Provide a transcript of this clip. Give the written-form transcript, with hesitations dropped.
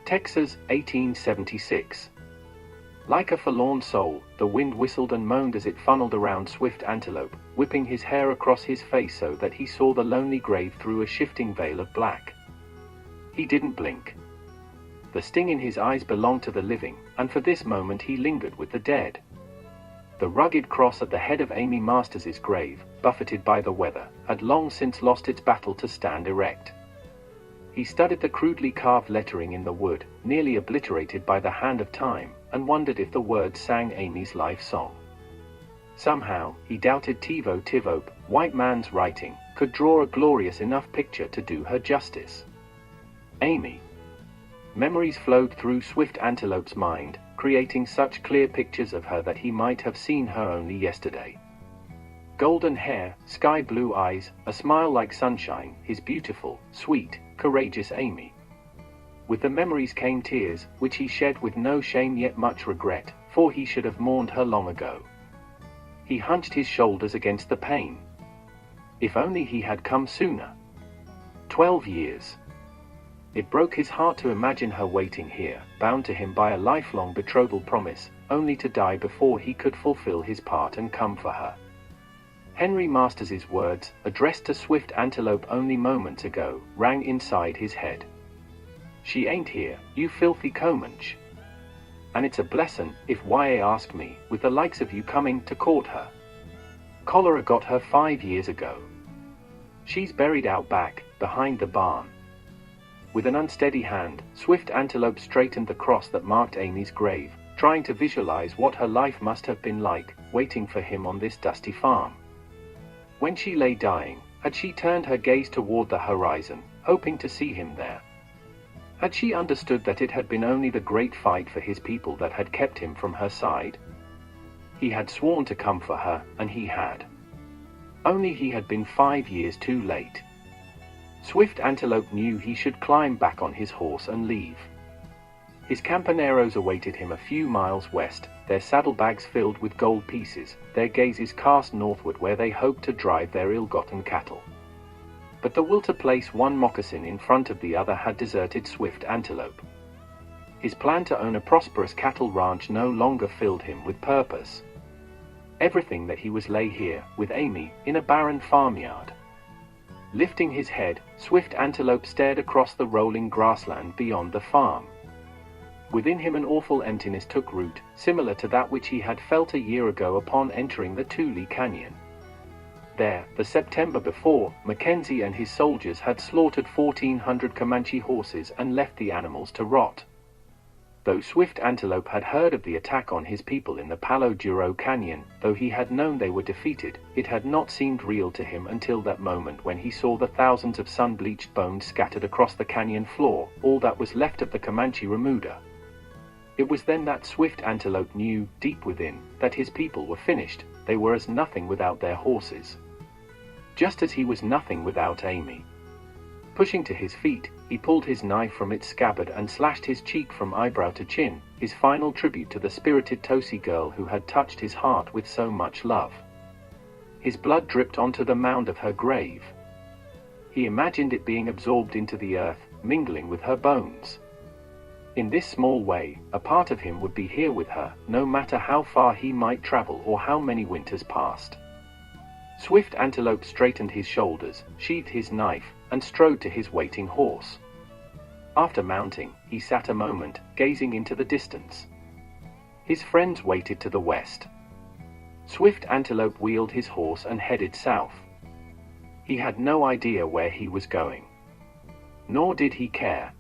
Texas, 1876. Like a forlorn soul, the wind whistled and moaned as it funneled around Swift Antelope, whipping his hair across his face so that he saw the lonely grave through a shifting veil of black. He didn't blink. The sting in his eyes belonged to the living, and for this moment he lingered with the dead. The rugged cross at the head of Amy Masters' grave, buffeted by the weather, had long since lost its battle to stand erect. He studied the crudely carved lettering in the wood, nearly obliterated by the hand of time, and wondered if the words sang Amy's life song. Somehow, he doubted Tivo Tivop, white man's writing, could draw a glorious enough picture to do her justice. Amy. Memories flowed through Swift Antelope's mind, creating such clear pictures of her that he might have seen her only yesterday. Golden hair, sky blue eyes, a smile like sunshine, his beautiful, sweet, courageous Amy. With the memories came tears, which he shed with no shame yet much regret, for he should have mourned her long ago. He hunched his shoulders against the pain. If only he had come sooner. 12 years. It broke his heart to imagine her waiting here, bound to him by a lifelong betrothal promise, only to die before he could fulfill his part and come for her. Henry Masters' words, addressed to Swift Antelope only moments ago, rang inside his head. She ain't here, you filthy Comanche. And it's a blessin', if YA ask me, with the likes of you coming to court her. Cholera got her 5 years ago. She's buried out back, behind the barn. With an unsteady hand, Swift Antelope straightened the cross that marked Amy's grave, trying to visualize what her life must have been like, waiting for him on this dusty farm. When she lay dying, had she turned her gaze toward the horizon, hoping to see him there? Had she understood that it had been only the great fight for his people that had kept him from her side? He had sworn to come for her, and he had. Only he had been 5 years too late. Swift Antelope knew he should climb back on his horse and leave. His campaneros awaited him a few miles west, their saddlebags filled with gold pieces, their gazes cast northward where they hoped to drive their ill-gotten cattle. But the will to place one moccasin in front of the other had deserted Swift Antelope. His plan to own a prosperous cattle ranch no longer filled him with purpose. Everything that he was lay here, with Amy, in a barren farmyard. Lifting his head, Swift Antelope stared across the rolling grassland beyond the farm. Within him an awful emptiness took root, similar to that which he had felt a year ago upon entering the Tule Canyon. There, the September before, Mackenzie and his soldiers had slaughtered 1,400 Comanche horses and left the animals to rot. Though Swift Antelope had heard of the attack on his people in the Palo Duro Canyon, though he had known they were defeated, it had not seemed real to him until that moment when he saw the thousands of sun-bleached bones scattered across the canyon floor, all that was left of the Comanche Remuda. It was then that Swift Antelope knew, deep within, that his people were finished. They were as nothing without their horses. Just as he was nothing without Amy. Pushing to his feet, he pulled his knife from its scabbard and slashed his cheek from eyebrow to chin, his final tribute to the spirited Tosi girl who had touched his heart with so much love. His blood dripped onto the mound of her grave. He imagined it being absorbed into the earth, mingling with her bones. In this small way, a part of him would be here with her, no matter how far he might travel or how many winters passed. Swift Antelope straightened his shoulders, sheathed his knife, and strode to his waiting horse. After mounting, he sat a moment, gazing into the distance. His friends waited to the west. Swift Antelope wheeled his horse and headed south. He had no idea where he was going. Nor did he care.